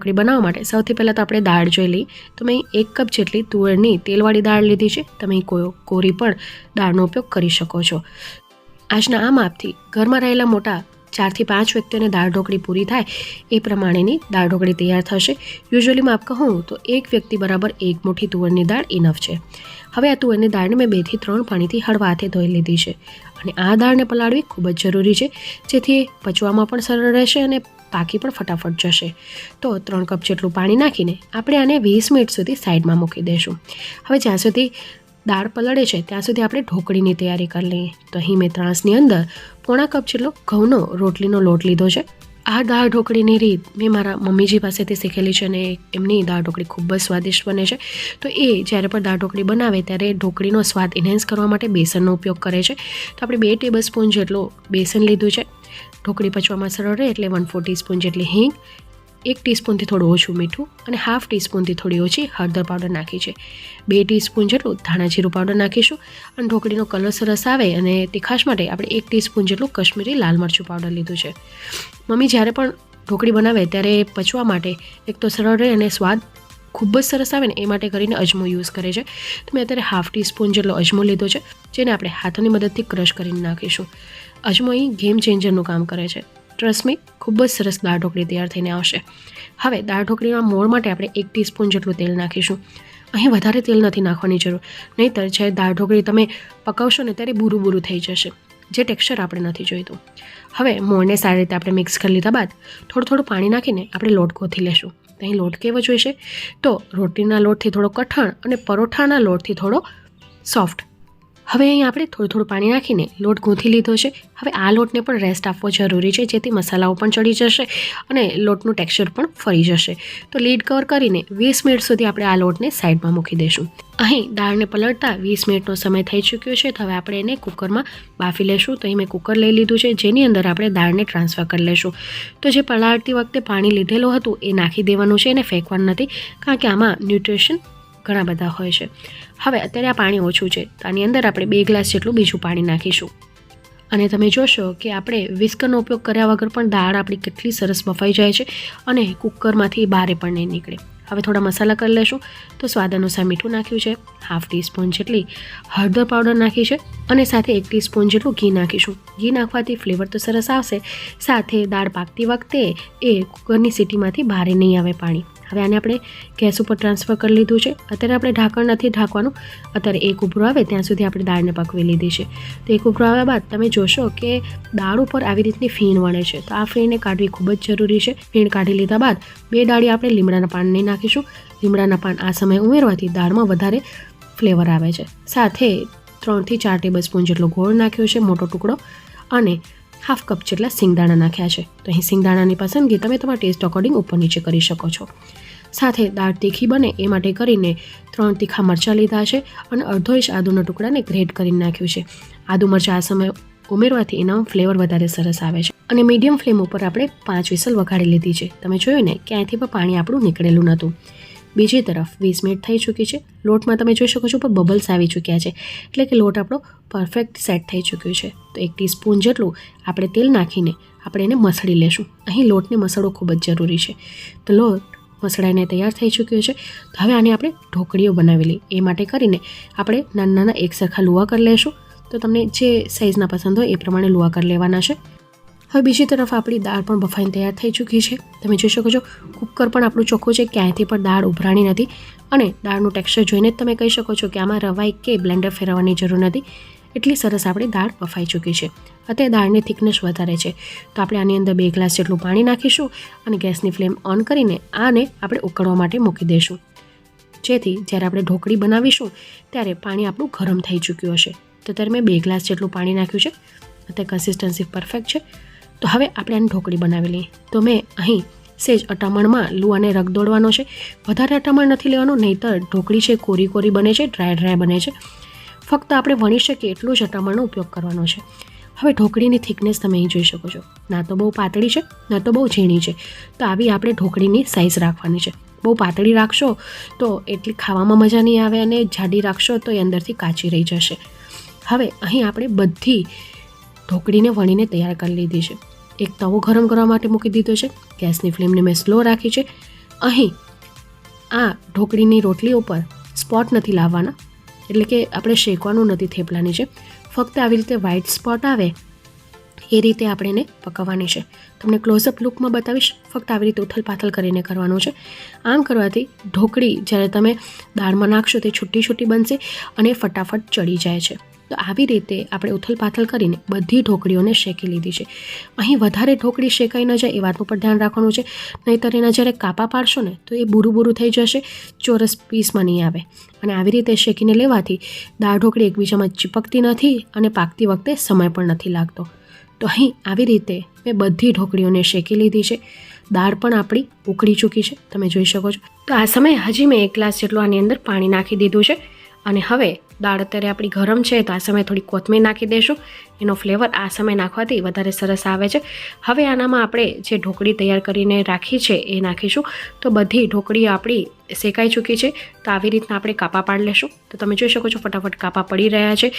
ઢોકળી બનાવવા માટે સૌથી પહેલાં તો આપણે દાળ જોઈ લઈએ. તો મેં 1 કપ જેટલી તુવેરની તેલવાળી દાળ લીધી છે. તમે કોરી પણ દાળનો ઉપયોગ કરી શકો છો. આજના આ માપથી ઘરમાં રહેલા મોટા 4 થી 5 વ્યક્તિઓને દાળ ઢોકળી પૂરી થાય એ પ્રમાણેની દાળ ઢોકળી તૈયાર થશે. યુઝ્યુઅલી માપ કહું તો 1 વ્યક્તિ બરાબર 1 મુઠ્ઠી તુવેરની દાળ ઇનફ છે. હવે આ તુવેરની દાળને મેં 2 થી 3 પાણીથી હળવા હાથે ધોઈ લીધી છે. અને આ દાળને પલાળવી ખૂબ જ જરૂરી છે, જેથી પચવામાં પણ સરળ રહેશે અને પાકી પણ ફટાફટ જશે. તો 3 કપ જેટલું પાણી નાખીને આપણે આને 20 મિનિટ સુધી સાઈડમાં મૂકી દઈશું. હવે જ્યાં સુધી દાળ પલળે છે ત્યાં સુધી આપણે ઢોકળીની તૈયારી કરી લઈએ. તો અહીં મેં ત્રાસની અંદર પોણા કપ જેટલો ઘઉંનો રોટલીનો લોટ લીધો છે. આ દાળ ઢોકળીની રીત મેં મારા મમ્મીજી પાસેથી શીખેલી છે અને એમની દાળ ઢોકળી ખૂબ જ સ્વાદિષ્ટ બને છે. તો એ જ્યારે પણ દાળ ઢોકળી બનાવે ત્યારે ઢોકળીનો સ્વાદ એન્હાન્સ કરવા માટે બેસનનો ઉપયોગ કરે છે. તો આપણે 2 ટેબલસ્પૂન જેટલો બેસન લીધું છે. ઢોકળી પચવામાં સરળ રહે એટલે 1/4 ટીસ્પૂન જેટલી હિંગ, 1 ટીસ્પૂનથી થોડું ઓછું મીઠું અને ½ ટીસ્પૂનથી થોડી ઓછી હળદર પાવડર નાખી છે. 2 ટીસ્પૂન જેટલું ધાણા જીરું પાવડર નાખીશું. અને ઢોકળીનો કલર સરસ આવે અને તીખાશ માટે આપણે 1 ટીસ્પૂન જેટલું કશ્મીરી લાલ મરચું પાવડર લીધું છે. મમ્મી જ્યારે પણ ઢોકળી બનાવે ત્યારે પચવા માટે એક તો સરળ રહે અને સ્વાદ ખૂબ જ સરસ આવે ને એ માટે કરીને અજમો યુઝ કરે છે. તો મેં અત્યારે ½ ટીસ્પૂન જેટલો અજમો લીધો છે, જેને આપણે હાથોની મદદથી ક્રશ કરીને નાખીશું. અજમો અહીં ગેમ ચેન્જરનું કામ કરે છે. ટ્રસ્ટ મી, ખૂબ જ સરસ દાળ ઢોકળી તૈયાર થઈને આવશે. હવે દાળ ઢોકળીના મોણ માટે આપણે 1 ટીસ્પૂન જેટલું તેલ નાખીશું. અહીં વધારે તેલ નથી નાખવાની જરૂર, નહીંતર જ્યારે દાળ ઢોકળી તમે પકાવશો ને ત્યારે બૂરું થઈ જશે, જે ટેક્સચર આપણે નથી જોઈતું. હવે મોણને સારી રીતે આપણે મિક્સ કરી લીધા બાદ થોડું પાણી નાખીને આપણે લોટ ગોથી લેશું. અહીં લોટ કેવો જોઈશે તો રોટલીના લોટથી થોડો કઠણ અને પરોઠાના લોટથી થોડો સોફ્ટ. હવે અહીં આપણે થોડું પાણી નાખીને લોટ ગૂંથી લીધો છે. હવે આ લોટને પણ રેસ્ટ આપવો જરૂરી છે, જેથી મસાલાઓ પણ ચડી જશે અને લોટનું ટેક્સચર પણ ફરી જશે. તો લીડ કવર કરીને 20 મિનિટ સુધી આપણે આ લોટને સાઈડમાં મૂકી દઈશું. અહીં દાળને પલળતા 20 મિનિટનો સમય થઈ ચૂક્યો છે. તો હવે આપણે એને કુકરમાં બાફી લેશું. તો અહીં મેં કુકર લઈ લીધું છે, જેની અંદર આપણે દાળને ટ્રાન્સફર કરી લેશું. તો જે પલાળતી વખતે પાણી લીધેલું હતું એ નાખી દેવાનું છે, એને ફેંકવાનું નથી, કારણ કે આમાં ન્યુટ્રિશન ઘણા બધા હોય છે. હવે અત્યારે આ પાણી ઓછું છે, તો આની અંદર આપણે 2 ગ્લાસ જેટલું બીજું પાણી નાખીશું. અને તમે જોશો કે આપણે વિસ્કરનો ઉપયોગ કર્યા વગર પણ દાળ આપણી કેટલી સરસ બફાઈ જાય છે અને કુકરમાંથી બહાર પણ નહીં નીકળે. હવે થોડા મસાલા કરી લેશું. તો સ્વાદ અનુસાર મીઠું નાખ્યું છે, ½ ટીસ્પૂન જેટલી હળદર પાવડર નાખી છે અને સાથે 1 ટીસ્પૂન જેટલું ઘી નાખીશું. ઘી નાખવાથી ફ્લેવર તો સરસ આવશે, સાથે દાળ પાકતી વખતે એ કુકરની સીટીમાંથી બહાર નહીં આવે પાણી. હવે આને આપણે ગેસ ઉપર ટ્રાન્સફર કરી લીધું છે. અત્યારે આપણે ઢાંકણ નથી ઢાંકવાનું. અત્યારે એક ઉભરો આવે ત્યાં સુધી આપણે દાળને પકવી લીધી છે. તો એક ઉભરો આવ્યા બાદ તમે જોશો કે દાળ ઉપર આવી રીતની ફીણ વળે છે. તો આ ફીણને કાઢવી ખૂબ જ જરૂરી છે. ફીણ કાઢી લીધા બાદ 2 ડાળી આપણે લીમડાના પાન નહીં નાખીશું. લીમડાના પાન આ સમયે ઉમેરવાથી દાળમાં વધારે ફ્લેવર આવે છે. સાથે 3 થી 4 ટેબલસ્પૂન જેટલો ગોળ નાખ્યો છે, મોટો ટુકડો, અને ½ કપ જેટલા સિંગદાણા નાખ્યા છે. તો અહીં સિંગદાણાની પસંદગી તમે તમારા ટેસ્ટ અકોર્ડિંગ ઉપર નીચે કરી શકો છો. સાથે દાળ તીખી બને એ માટે કરીને 3 તીખા મરચાં લીધા છે અને અડધો ઇંચ આદુના ટુકડાને ગ્રેટ કરીને નાખ્યું છે. આદુ મરચાં આ સમયે ઉમેરવાથી એનો ફ્લેવર વધારે સરસ આવે છે. અને મીડિયમ ફ્લેમ ઉપર આપણે 5 વિસલ વગાડી લીધી છે. તમે જોયું ને ક્યાંયથી પણ પાણી આપણું નીકળેલું નહોતું. બીજી તરફ 20 મિનિટ થઈ ચૂકી છે. લોટમાં તમે જોઈ શકો છો પર બબલ્સ આવી ચૂક્યા છે, એટલે કે લોટ આપણો પરફેક્ટ સેટ થઈ ચૂક્યો છે. તો 1 ટીસ્પૂન જેટલું આપણે તેલ નાખીને આપણે એને મસળી લેશું. અહીં લોટને મસળવો ખૂબ જ જરૂરી છે. તો લોટ મસળાઈને તૈયાર થઈ ચૂક્યો છે. તો હવે આને આપણે ઢોકળીઓ બનાવી લઈએ. એ માટે કરીને આપણે નાના એક સરખા લુવા કરી લેશું. તો તમને જે સાઇઝના પસંદ હોય એ પ્રમાણે લુવા કરી લેવાના છે. હવે બીજી તરફ આપણી દાળ પણ બફાઈને તૈયાર થઈ ચૂકી છે. તમે જોઈ શકો છો કુકર પણ આપણું ચોખ્ખું છે, ક્યાંયથી પણ દાળ ઉભરાણી નથી. અને દાળનું ટેક્સચર જોઈને જ તમે કહી શકો છો કે આમાં રવાઈ કે બ્લેન્ડર ફેરવવાની જરૂર નથી. એટલી સરસ આપણી દાળ બફાઈ ચૂકી છે. અત્યારે દાળની થિકનેસ વધારે છે, તો આપણે આની અંદર 2 ગ્લાસ જેટલું પાણી નાખીશું અને ગેસની ફ્લેમ ઓન કરીને આને આપણે ઉકળવા માટે મૂકી દઈશું, જેથી જ્યારે આપણે ઢોકળી બનાવીશું ત્યારે પાણી આપણું ગરમ થઈ ચૂક્યું હશે. તો ત્યારે મેં 2 ગ્લાસ જેટલું પાણી નાખ્યું છે. અત્યારે કન્સિસ્ટન્સી પરફેક્ટ છે. તો હવે આપણે આની ઢોકળી બનાવી લઈએ. તો મેં અહીં સેજ અટામણમાં લુવાને રગ દોડવાનો છે. વધારે અટામણ નથી લેવાનું, નહીંતર ઢોકળી છે કોરી બને છે, ડ્રાય બને છે. ફક્ત આપણે વણી શકીએ એટલું જ અટામણનો ઉપયોગ કરવાનો છે. હવે ઢોકળીની થિકનેસ તમે અહીં જોઈ શકો છો. ના તો બહુ પાતળી છે, ના તો બહુ ઝીણી છે. તો આવી આપણે ઢોકળીની સાઇઝ રાખવાની છે. બહુ પાતળી રાખશો તો એટલી ખાવામાં મજા નહીં આવે અને જાડી રાખશો તો એ અંદરથી કાચી રહી જશે. હવે અહીં આપણે બધી ઢોકળીને વણીને તૈયાર કરી લીધી છે. એક તવો ગરમ કરવા માટે મૂકી દીધો છે. ગેસની ફ્લેમને મેં સ્લો રાખી છે. અહીં આ ઢોકળીની રોટલી ઉપર સ્પોટ નથી લાવવાના, એટલે કે આપણે શેકવાનું નથી થેપલાની છે, ફક્ત આવી રીતે વ્હાઇટ સ્પોટ આવે એ રીતે આપણે એને પકાવવાની છે. તમને ક્લોઝઅપ લુકમાં બતાવીશ. ફક્ત આવી રીતે ઉથલ પાથલ કરીને કરવાનું છે. આમ કરવાથી ઢોકળી જ્યારે તમે દાળમાં નાખશો તે છૂટી છૂટી બનશે અને ફટાફટ ચડી જાય છે. તો આવી રીતે આપણે ઉથલ પાથલ કરીને બધી ઢોકળીઓને શેકી લીધી છે. અહીં વધારે ઢોકળી શેકાઈ ન જાય એ વાતનું પણ ધ્યાન રાખવાનું છે, નહીંતર એના જ્યારે કાપા પાડશો ને તો એ બૂરું બૂરું થઈ જશે, ચોરસ પીસમાં નહીં આવે. અને આવી રીતે શેકીને લેવાથી દાળ ઢોકળી એકબીજામાં ચીપકતી નથી અને પાકતી વખતે સમય પણ નથી લાગતો. તો અહીં આવી રીતે મેં બધી ઢોકળીઓને શેકી લીધી છે. દાળ પણ આપણી ઉકળી ચૂકી છે, તમે જોઈ શકો છો. તો આ સમયે હજી મેં 1 ગ્લાસ જેટલું આની અંદર પાણી નાખી દીધું છે. અને હવે દાળ અત્યારે આપણી ગરમ છે, તો આ સમયે થોડી કોથમીર નાખી દઈશું. એનો ફ્લેવર આ સમયે નાખવાથી વધારે સરસ આવે છે. હવે આનામાં આપણે જે ઢોકળી તૈયાર કરીને રાખી છે એ નાખીશું. તો બધી ઢોકળી આપણી શેકાઈ ચૂકી છે, તો આવી રીતના આપણે કાપા પાડી લેશું. તો તમે જોઈ શકો છો ફટાફટ કાપા પડી રહ્યા છે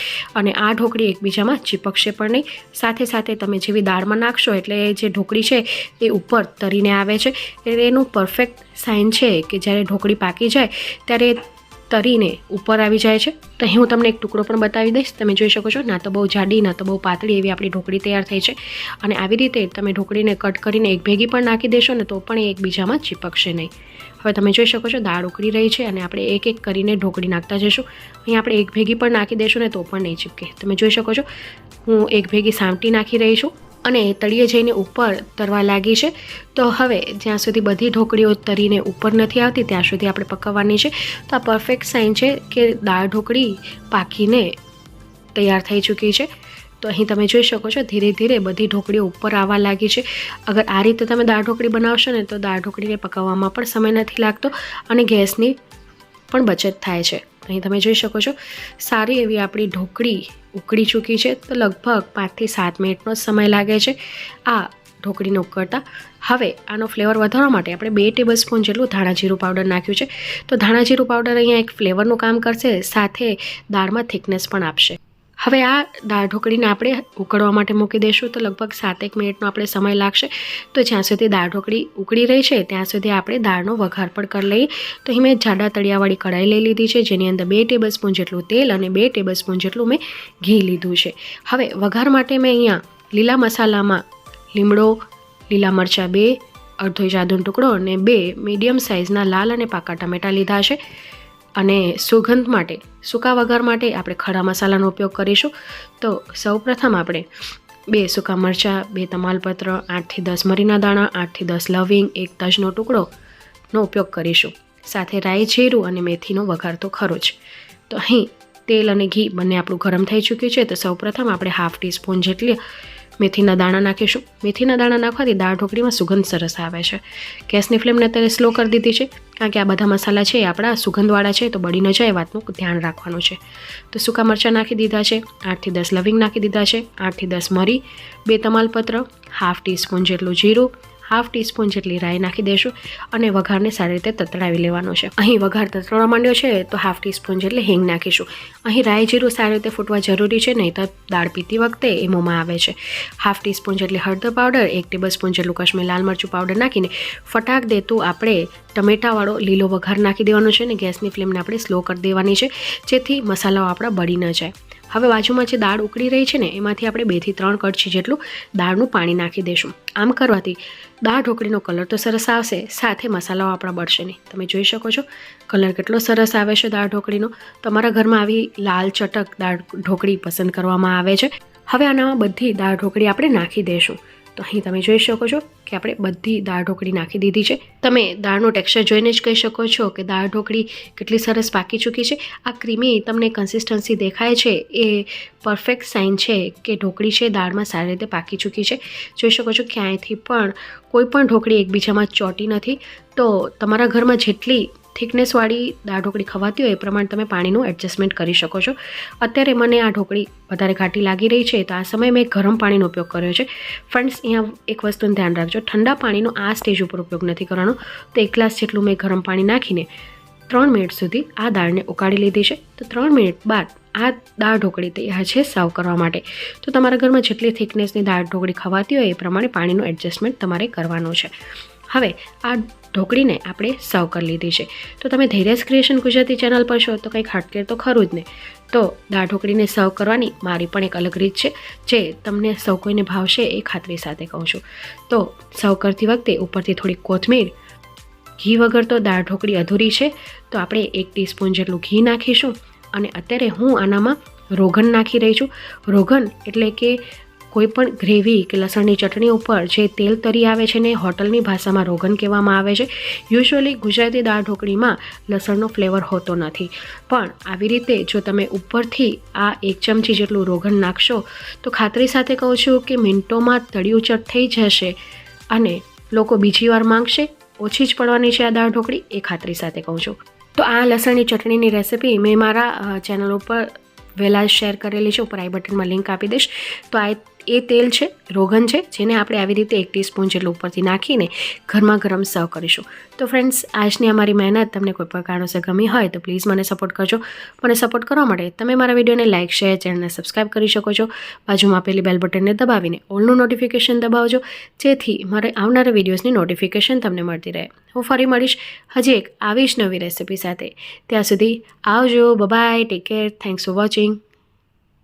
અને આ ઢોકળી એકબીજામાં ચીપકશે પણ નહીં. સાથે સાથે તમે જેવી દાળમાં નાખશો એટલે જે ઢોકળી છે એ ઉપર તરીને આવે છે. એટલે એનું પરફેક્ટ સાઇન છે કે જ્યારે ઢોકળી પાકી જાય ત્યારે તરીને ઉપર આવી જાય છે. તો અહીં હું તમને એક ટુકડો પણ બતાવી દઈશ. તમે જોઈ શકો છો, ના તો બહુ જાડી ના તો બહુ પાતળી એવી આપણી ઢોકળી તૈયાર થઈ છે. અને આવી રીતે તમે ઢોકળીને કટ કરીને એક ભેગી પણ નાખી દેશો ને તો પણ એ એકબીજામાં ચીપકશે નહીં. હવે તમે જોઈ શકો છો દાળ ઉકળી રહી છે અને આપણે એક એક કરીને ઢોકળી નાખતા જઈશું. અહીં આપણે એક ભેગી પણ નાખી દઈશું ને તો પણ નહીં ચીપકે. તમે જોઈ શકો છો હું એક ભેગી સામટી નાખી રહી છું અને તળિયે જઈને ઉપર તરવા લાગી છે. તો હવે જ્યાં સુધી બધી ઢોકળીઓ તરીને ઉપર નથી આવતી ત્યાં સુધી આપણે પકાવવાની છે. તો આ પરફેક્ટ સાઇન છે કે દાળ ઢોકળી પાકીને તૈયાર થઈ ચૂકી છે. તો અહીં તમે જોઈ શકો છો ધીરે ધીરે બધી ઢોકળીઓ ઉપર આવવા લાગી છે. અગર આ રીતે તમે દાળ ઢોકળી બનાવશો ને તો દાળ ઢોકળીને પકાવવામાં પણ સમય નથી લાગતો અને ગેસની પણ બચત થાય છે. અહીં તમે જોઈ શકો છો સારી એવી આપણી ઢોકળી ઉકળી ચૂકી છે. તો લગભગ 5 થી 7 મિનિટનો સમય લાગે છે આ ઢોકળીને ઉકળતા. હવે આનો ફ્લેવર વધારવા માટે આપણે 2 ટેબલસ્પૂન જેટલું ધાણા જીરું પાવડર નાખ્યું છે. તો ધાણા જીરું પાવડર અહીંયા એક ફ્લેવરનું કામ કરશે, સાથે દાળમાં થિકનેસ પણ આપશે. હવે આ દાળ ઢોકળીને આપણે ઉકળવા માટે મૂકી દઈશું. તો લગભગ 7-1 મિનિટનો આપણે સમય લાગશે. તો જ્યાં સુધી દાળ ઢોકળી ઉકળી રહી છે ત્યાં સુધી આપણે દાળનો વઘાર પણ કરી લઈએ. તો અહીં મેં જાડા તળિયાવાળી કઢાઈ લઈ લીધી છે, જેની અંદર 2 ટેબલસ્પૂન જેટલું તેલ અને 2 ટેબલસ્પૂન જેટલું મેં ઘી લીધું છે. હવે વઘાર માટે મેં અહીંયા લીલા મસાલામાં લીમડો, લીલા મરચાં 2, અડધો ઇંચ આદુનો ટુકડો અને 2 મીડિયમ સાઇઝના લાલ અને પાકા ટમેટાં લીધા છે. અને સુગંધ માટે સૂકા વઘાર માટે આપણે ખડા મસાલાનો ઉપયોગ કરીશું. તો સૌપ્રથમ આપણે 2 સૂકા મરચાં, 2 તમાલપત્ર, 8 થી 10 મરીના દાણા, 8 થી 10 લવિંગ, 1 તજનો ટુકડોનો ઉપયોગ કરીશું. સાથે રાઈ, જીરું અને મેથીનો વઘાર તો ખરો જ. તો અહીં તેલ અને ઘી બંને આપણું ગરમ થઈ ચૂક્યું છે. તો સૌપ્રથમ આપણે 1/2 ટીસ્પૂન જેટલી મેથીના દાણા નાખીશું. મેથીના દાણા નાખવાથી દાળ ઢોકળીમાં સુગંધ સરસ આવે છે. ગેસની ફ્લેમને અત્યારે સ્લો કરી દીધી છે, કારણ કે આ બધા મસાલા છે એ આપણા સુગંધવાળા છે, તો બળી ન જાય એ વાતનું ધ્યાન રાખવાનું છે. તો સૂકા મરચાં નાખી દીધા છે, 8 થી 10 લવિંગ નાખી દીધા છે, 8 થી 10 મરી, 2 તમાલપત્ર, 1/2 ટીસ્પૂન જેટલું જીરું, 1/2 ટીસ્પૂન જેટલી રાઈ નાખી દઈશું અને વઘારને સારી રીતે તતડાવી લેવાનો છે. અહીં વઘાર તતડવા માંડ્યો છે તો 1/2 ટીસ્પૂન જેટલી હિંગ નાખીશું. અહીં રાઈ જીરું સારી રીતે ફૂટવા જરૂરી છે, નહીં તો દાળ પીતી વખતે એ મોંમાં આવે છે. 1/2 ટીસ્પૂન જેટલી હળદર પાવડર, 1 ટેબલસ્પૂન જેટલું કાશ્મીરી લાલ મરચું પાવડર નાખીને ફટાક દેતું આપણે ટમેટાવાળો લીલો વઘાર નાખી દેવાનો છે અને ગેસની ફ્લેમને આપણે સ્લો કરી દેવાની છે, જેથી મસાલાઓ આપણા બળી ન જાય. હવે બાજુમાં જે દાળ ઉકળી રહી છે ને એમાંથી આપણે 2 થી 3 કડછી જેટલું દાળનું પાણી નાખી દઈશું. આમ કરવાથી દાળ ઢોકળીનો કલર તો સરસ આવશે, સાથે મસાલાઓ આપણા બળશે નહીં. તમે જોઈ શકો છો કલર કેટલો સરસ આવે છે દાળ ઢોકળીનો. તમારા ઘરમાં આવી લાલ ચટક દાળ ઢોકળી પસંદ કરવામાં આવે છે. હવે આનામાં બધી દાળ ઢોકળી આપણે નાખી દઈશું. તો અહીં તમે જોઈ શકો છો કે આપણે બધી દાળ ઢોકળી નાખી દીધી છે. તમે દાળનું ટેક્સચર જોઈને જ કહી શકો છો કે દાળ ઢોકળી કેટલી સરસ પાકી ચૂકી છે. આ ક્રીમી તમને કન્સિસ્ટન્સી દેખાય છે એ પરફેક્ટ સાઇન છે કે ઢોકળી છે દાળમાં સારી રીતે પાકી ચૂકી છે. જોઈ શકો છો ક્યાંયથી પણ કોઈ પણ ઢોકળી એકબીજામાં ચોટી નથી. તો તમારા ઘરમાં જેટલી થિકનેસવાળી દાળ ઢોકળી ખવાતી હોય એ પ્રમાણે તમે પાણીનું એડજસ્ટમેન્ટ કરી શકો છો. અત્યારે મને આ ઢોકળી વધારે ઘાટી લાગી રહી છે, તો આ સમયે મેં ગરમ પાણીનો ઉપયોગ કર્યો છે. ફ્રેન્ડ્સ, અહીંયા એક વસ્તુનું ધ્યાન રાખજો, ઠંડા પાણીનો આ સ્ટેજ ઉપર ઉપયોગ નથી કરવાનો. તો 1 ગ્લાસ જેટલું મેં ગરમ પાણી નાખીને 3 મિનિટ સુધી આ દાળને ઉકાળી લીધી છે. તો 3 મિનિટ બાદ આ દાળ ઢોકળી તૈયાર છે સર્વ કરવા માટે. તો તમારા ઘરમાં જેટલી થિકનેસની દાળ ઢોકળી ખવાતી હોય એ પ્રમાણે પાણીનું એડજસ્ટમેન્ટ તમારે કરવાનું છે. હવે આ ઢોકળીને આપણે સર્વ કરી લીધી છે. તો તમે ધૈર્યસ ક્રિએશન ગુજરાતી ચેનલ પર છો તો કંઈક હટકે તો ખરું જ ને. તો દાળ ઢોકળીને સર્વ કરવાની મારી પણ એક અલગ રીત છે, જે તમને સૌ કોઈને ભાવશે એ ખાતરી સાથે કહું છું. તો સર્વ કરતી વખતે ઉપરથી થોડી કોથમીર, ઘી વગર તો દાળ ઢોકળી અધૂરી છે, તો આપણે 1 ટીસ્પૂન જેટલું ઘી નાખીશું. અને અત્યારે હું આનામાં રોગન નાખી રહી છું. રોગન એટલે કે કોઈ પણ ગ્રેવી કે લસણની ચટણી ઉપર જે તેલ તરી આવે છે ને હોટલની ભાષામાં રોગન કહેવામાં આવે છે. યુઝ્યુઅલી ગુજરાતી દાળ ઢોકળીમાં લસણનો ફ્લેવર હોતો નથી, પણ આવી રીતે જો તમે ઉપરથી આ 1 ચમચી જેટલું રોગન નાખશો તો ખાતરી સાથે કહું છું કે મિનિટોમાં તળિયું ચટ થઈ જશે અને લોકો બીજી વાર માંગશે. ઓછી જ પડવાની છે આ દાળ ઢોકળી, એ ખાતરી સાથે કહું છું. તો આ લસણની ચટણીની રેસિપી મેં મારા ચેનલ ઉપર વહેલા શેર કરેલી છે, ઉપર આઈ બટનમાં લિંક આપી દઈશ. તો આ એ તેલ છે, રોગન છે, જેને આપણે આવી રીતે 1 ટીસ્પૂન જેટલું ઉપરથી નાખીને ગરમા ગરમ સર્વ કરીશું. તો ફ્રેન્ડ્સ, આજની અમારી મહેનત તમને કોઈ પણ કારણોસર ગમી હોય તો પ્લીઝ મને સપોર્ટ કરજો. મને સપોર્ટ કરવા માટે તમે મારા વિડીયોને લાઇક, શેર, ચેનલને સબસ્ક્રાઈબ કરી શકો છો. બાજુમાં આપેલી બેલ બટનને દબાવીને ઓલનું નોટિફિકેશન દબાવજો, જેથી મારે આવનારા વિડીયોઝની નોટિફિકેશન તમને મળતી રહે. હું ફરી મળીશ હજી એક આવી જ નવી રેસિપી સાથે. ત્યાં સુધી આવજો, bye, take care, thanks for watching.